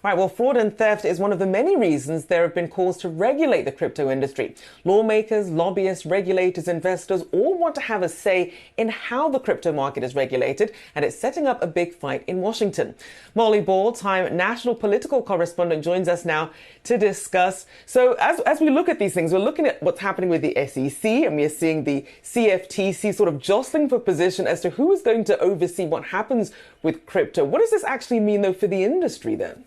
Right, well, fraud and theft is one of the many reasons there have been calls to regulate the crypto industry. Lawmakers, lobbyists, regulators, investors all want to have a say in how the crypto market is regulated, and it's setting up a big fight in Washington. Molly Ball, Time national political correspondent, joins us now to discuss. So as we look at these things, we're looking at what's happening with the SEC, and we're seeing the CFTC sort of jostling for position as to who is going to oversee what happens with crypto. What does this actually mean, though, for the industry then?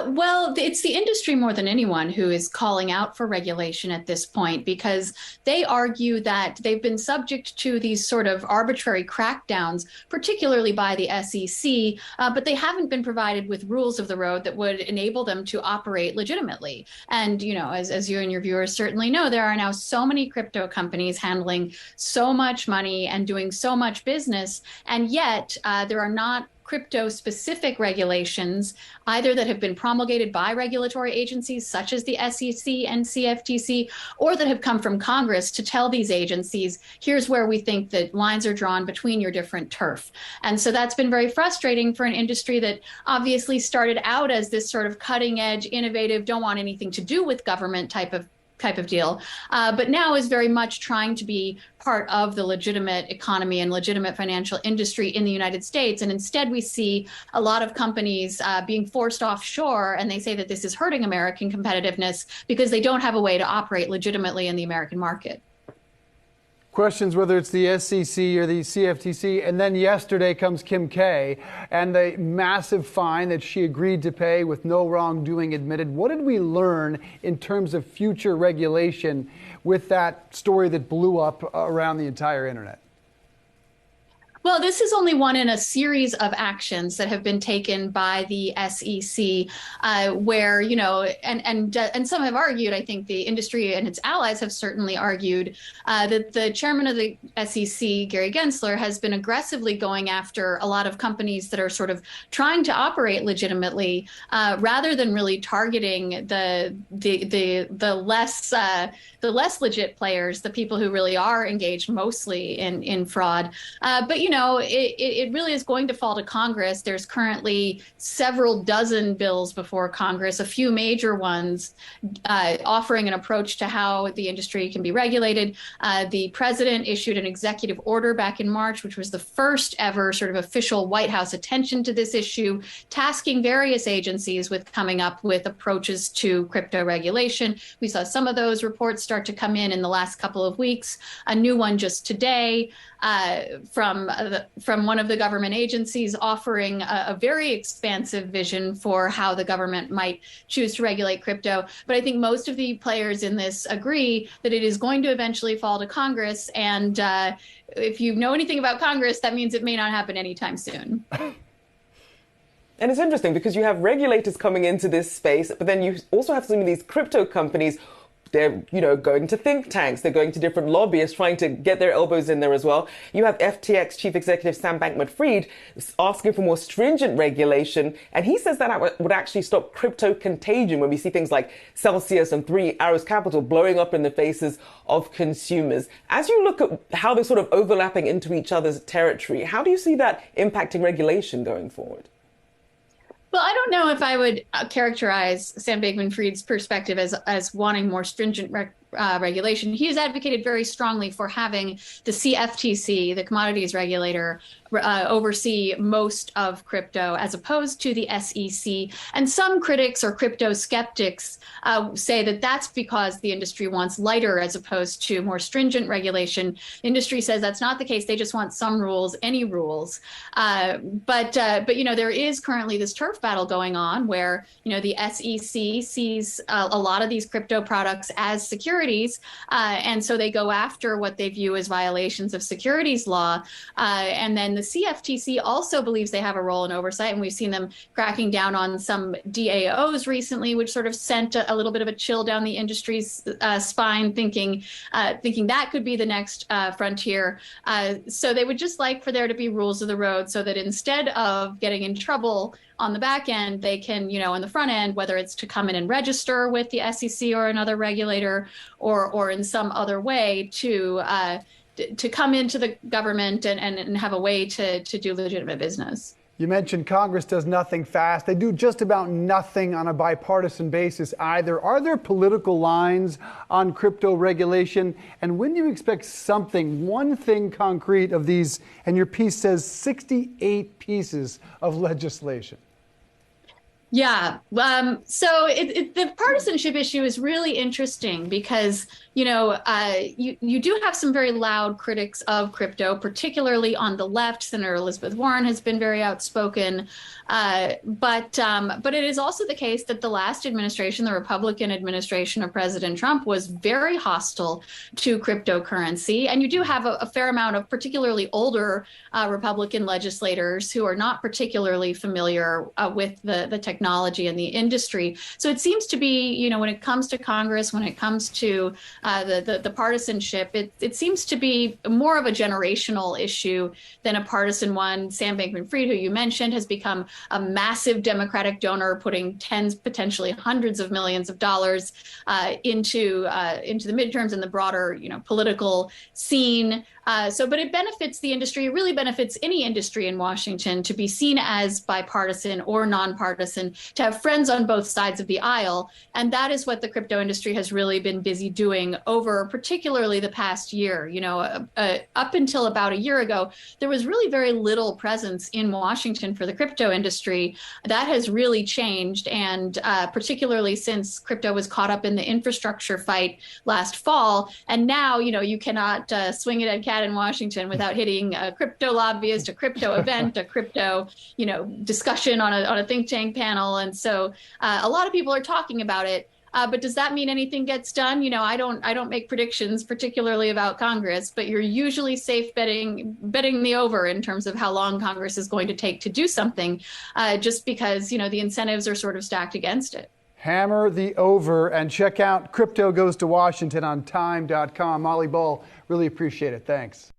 Well, it's the industry more than anyone who is calling out for regulation at this point, because they argue that they've been subject to these sort of arbitrary crackdowns, particularly by the SEC, but they haven't been provided with rules of the road that would enable them to operate legitimately. And, you know, as you and your viewers certainly know, there are now so many crypto companies handling so much money and doing so much business, and yet there are not crypto-specific regulations, either that have been promulgated by regulatory agencies such as the SEC and CFTC, or that have come from Congress to tell these agencies, here's where we think that lines are drawn between your different turf. And so that's been very frustrating for an industry that obviously started out as this sort of cutting-edge, innovative, don't want anything to do with government type of deal, but now is very much trying to be part of the legitimate economy and legitimate financial industry in the United States. And instead, we see a lot of companies being forced offshore, and they say that this is hurting American competitiveness because they don't have a way to operate legitimately in the American market. Questions whether it's the SEC or the CFTC, and then yesterday comes Kim K and the massive fine that she agreed to pay with no wrongdoing admitted. What did we learn in terms of future regulation with that story that blew up around the entire internet? Well, this is only one in a series of actions that have been taken by the SEC, where, you know, and some have argued, I think the industry and its allies have certainly argued that the chairman of the SEC, Gary Gensler, has been aggressively going after a lot of companies that are sort of trying to operate legitimately, rather than really targeting the less legit players, the people who really are engaged mostly in fraud. But you know, it really is going to fall to Congress. There's currently several dozen bills before Congress, a few major ones offering an approach to how the industry can be regulated. The president issued an executive order back in March, which was the first ever sort of official White House attention to this issue, tasking various agencies with coming up with approaches to crypto regulation. We saw some of those reports start to come in the last couple of weeks. A new one just today from one of the government agencies offering a very expansive vision for how the government might choose to regulate crypto. But I think most of the players in this agree that it is going to eventually fall to Congress. And if you know anything about Congress, that means it may not happen anytime soon. And it's interesting because you have regulators coming into this space, but then you also have some of these crypto companies. They're, you know, going to think tanks. They're going to different lobbyists, trying to get their elbows in there as well. You have FTX Chief Executive Sam Bankman-Fried asking for more stringent regulation. And he says that would actually stop crypto contagion when we see things like Celsius and Three Arrows Capital blowing up in the faces of consumers. As you look at how they're sort of overlapping into each other's territory, how do you see that impacting regulation going forward? Well, I don't know if I would characterize Sam Bankman-Fried's perspective as wanting more stringent regulation. He has advocated very strongly for having the CFTC, the commodities regulator, oversee most of crypto as opposed to the SEC. And some critics or crypto skeptics say that that's because the industry wants lighter as opposed to more stringent regulation. The industry says that's not the case. They just want some rules, any rules. But you know, there is currently this turf battle going on where, you know, the SEC sees a lot of these crypto products as securities. And so they go after what they view as violations of securities law. And then the CFTC also believes they have a role in oversight, and we've seen them cracking down on some DAOs recently, which sort of sent a little bit of a chill down the industry's spine, thinking that could be the next frontier. So they would just like for there to be rules of the road so that instead of getting in trouble on the back end, they can, you know, on the front end, whether it's to come in and register with the SEC or another regulator, or in some other way to come into the government and have a way to do legitimate business. You mentioned Congress does nothing fast. They do just about nothing on a bipartisan basis either. Are there political lines on crypto regulation? And when do you expect something, one thing concrete of these, and your piece says 68 pieces of legislation? Yeah. So the partisanship issue is really interesting because, you do have some very loud critics of crypto, particularly on the left. Senator Elizabeth Warren has been very outspoken. But it is also the case that the last administration, the Republican administration of President Trump, was very hostile to cryptocurrency. And you do have a fair amount of particularly older Republican legislators who are not particularly familiar with the technology and the industry. So it seems to be, when it comes to Congress, when it comes to the partisanship, it seems to be more of a generational issue than a partisan one. Sam Bankman-Fried, who you mentioned, has become a massive Democratic donor, putting tens, potentially hundreds of millions of dollars into the midterms and the broader, political scene. But it benefits the industry. It really benefits any industry in Washington to be seen as bipartisan or nonpartisan, to have friends on both sides of the aisle. And that is what the crypto industry has really been busy doing over particularly the past year. Up until about a year ago, there was really very little presence in Washington for the crypto industry. That has really changed. And particularly since crypto was caught up in the infrastructure fight last fall. And now, you cannot swing it at in Washington without hitting a crypto lobbyist, a crypto event, a crypto, discussion on a think tank panel. And so a lot of people are talking about it. But does that mean anything gets done? I don't make predictions, particularly about Congress, but you're usually safe betting the over in terms of how long Congress is going to take to do something, just because, the incentives are sort of stacked against it. Hammer the over and check out Crypto Goes to Washington on time.com. Molly Ball, really appreciate it. Thanks.